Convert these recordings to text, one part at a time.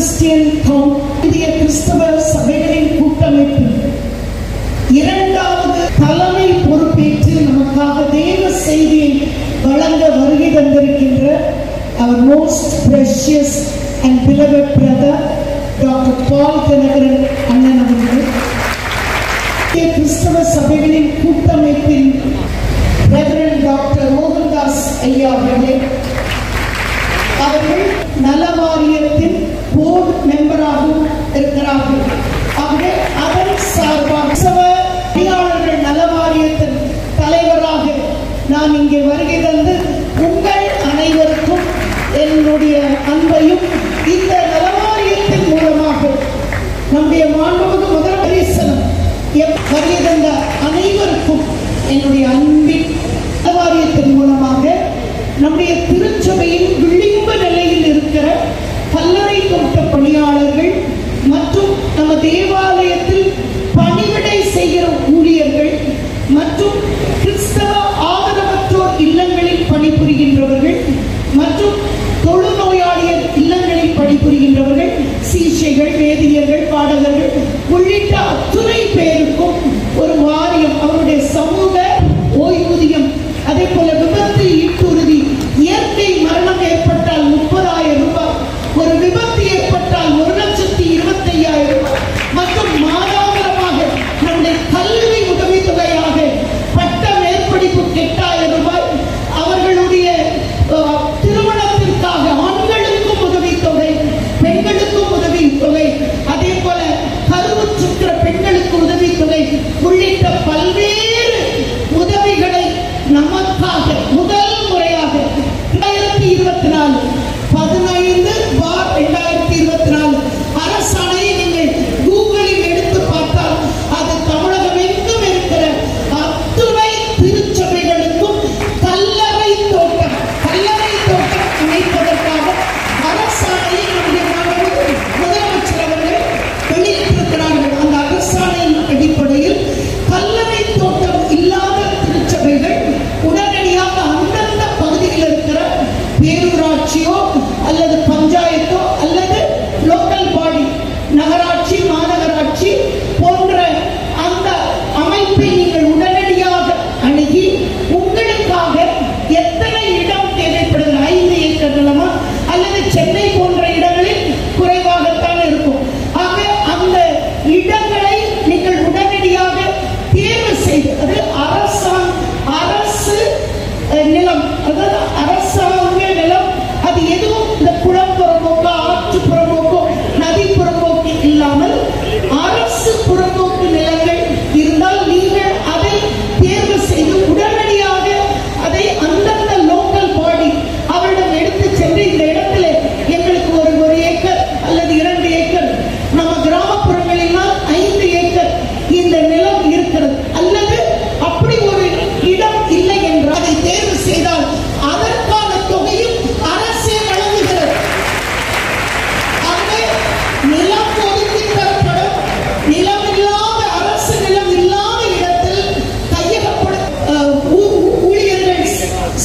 Christian இந்திய கிறிஸ்தவ சபைகளின் கூட்டமைப்பு இரண்டாவது தலைமை பொறுப்பேற்று நமக்காக தேவ செய்தியை வழங்க வருகை தந்திருக்கின்ற our most precious and beloved brother Dr. Paul Thinagaran அண்ணன் அவர்கள், கிறிஸ்தவ சபைகளின் கூட்டமைப்பின் ரெவரண்ட் டாக்டர் மோகன்தாஸ் ஐயா அவர்களே, அவர்கள் நல வாரியத்தின் போர்டு மெம்பராகவும் இருக்கிறார்கள். ஆகவே அதன் சார்பாக பணியாளர்கள் நல வாரியத்தின் தலைவராக நான் இங்கே வருகை தந்து உங்கள் அனைவருக்கும் என்னுடைய அன்பையும் இந்த நல வாரியத்தின் மூலமாக நம்முடைய மாண்புமிகு முதல் தரிசனம் வருகை தந்த அனைவருக்கும் என்னுடைய அன்பின் நல வாரியத்தின் மூலமாக நம்முடைய திருச்சபையின் விளிம்பு நிலையில் இருக்கிற கல்லறை தோட்ட பணியாளர்கள் மற்றும் நம்ம தேவாலயத்தில் பணிவிடை செய்கிற ஊழியர்கள் மற்றும் கிறிஸ்தவ ஆதரவற்றோர் இல்லங்களில் பணிபுரிகின்றவர்கள் மற்றும் தொழுநோயாளியர் இல்லங்களில் பணிபுரிகின்றவர்கள், சீஷைகள், வேதியர்கள், பாடகர்கள் உள்ளிட்ட அத்துணை பேருக்கும் ஒரு வாரியம் அவருடைய சமூக ஓய்வூதியம், அதே போல விபத்து ஈட்டுறுதி, இயற்கை மரணம் ஏற்பட்டால் 30,000 ரூபாய், ஒரு விபத்து ஏற்பட்டால் 1,25,000 ரூபாய் மற்றும் மாதாந்திரமாக நம்முடைய கல்வி உதவித்தொகையாக பட்ட மேற்படிப்பு 8,000 ரூபாய், அவர்களுடைய திருமணத்திற்காக ஆண்களுக்கும் உதவித்தொகை, பெண்களுக்கும் உதவித்தொகை, அதே போல கருவுற்றிருக்கிற பெண்களுக்கு உதவித்தொகை உள்ளிட்ட பல்வேறு உதவிகளை நமக்காக முதல் முறையாக 2024 அரசாணையை நீங்கள் கூகுளில் எடுத்து பார்த்தால் அது தமிழகம் எங்கும் இருக்கிற அத்துணை திருச்சபைகளுக்கும் கல்லறை தோட்டம் அமைப்பதற்காக அரசாணையை நம்முடைய முதலமைச்சர் அவர்கள் வெளியிட்டிருக்கிறார்கள். அந்த அரசாணையின் அடிப்படையில் கல்லறை தோட்டம் இல்லாத திருச்சபைகள் உடனடியாக அந்தந்த பகுதியில் இருக்கிற பேரூராட்சியோ அல்லது பஞ்சாயத்தோ அல்லது லோக்கல் பாடி, நகராட்சி, மாநகராட்சி போன்ற அந்த அமைப்பை நீங்கள் உடனடியாக அணுகி உங்களுக்காக எத்தனை இடம் தேவைப்படுது, 5 ஏக்கர் நிலமா அல்லது சென்னை போன்ற இடங்களில் குறைவாகத்தான் இருக்கும். ஆக அந்த இடங்களை நீங்கள் உடனடியாக தேர்வு செய்து, அது அரசு நிலம், அதாவது அரசாங்க நிலம், அது எதுவும் இந்த குளப்புறம்போக்கோ ஆற்று புறம்போக்கோ நதி புறம்போக்கு இல்லாமல் அரசு புறம்போக்கு நிலங்கள் இருந்தால் நீங்கள் அதை தேர்வு செய்து உடனடியாக அதை அந்தந்த லோக்கல் பாடி அவரிடம் எடுத்து சென்று இந்த இடத்துல எங்களுக்கு ஒரு ஏக்கர் அல்லது 2 ஏக்கர், நம்ம கிராமப்புறங்களினால் 5 ஏக்கர் இந்த நிலம் இருக்கிறது அல்லது அப்படி ஒரு இடம் இல்லை என்று அதை தேர்வு செய்தால் அதற்கான தொகையும் அரசே வழங்குகிறது. ஆகவே நிலம் ஒதுக்கி தரப்படும், நிலம் இல்லாத அரசு நிலம் இல்லாத இடத்தில் கையகப்படும் ஊழியர்கள்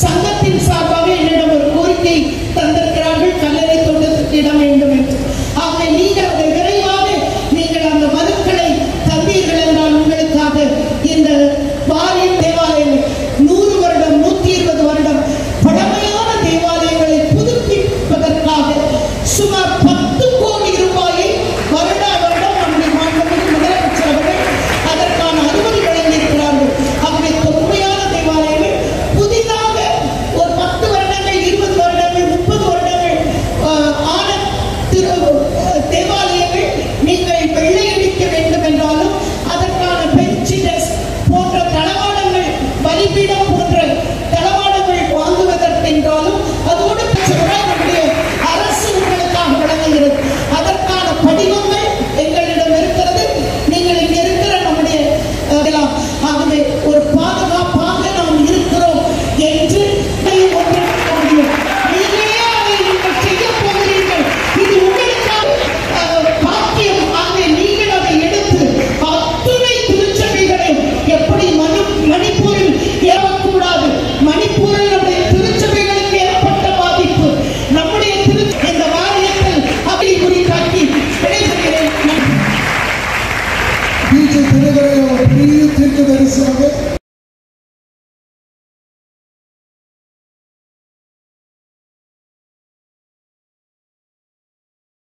சங்கத்தின் சார்பாக என்னிடம் ஒரு கோரிக்கை தந்திருக்கிறார்கள், கல்லறை தோட்டத்திற்கு இடம் வேண்டும் என்று. ஆகவே நீங்கள் அதை விரைவாக நீங்கள் அந்த மனுக்களை தந்தீர்கள் என்றால் உங்களுக்காக இந்த வாரியம் தேவாலயங்கள் 100 வருடம் 120 வருடம் பழமையான தேவாலயங்களை புதுப்பிப்பதற்காக சுமார் 10 கோடி ரூபாயை வருடம் நம்முடைய மாண்புமிகு முதலமைச்சர் அவர்கள் அதற்கான அனுமதி வழங்கியிருக்கிறார்கள். ஆகவே தொன்மையான தேவாலயங்கள் புதிதாக ஒரு 10 வருடங்கள் 20 வருடங்கள் 30 வருடங்கள் ஆன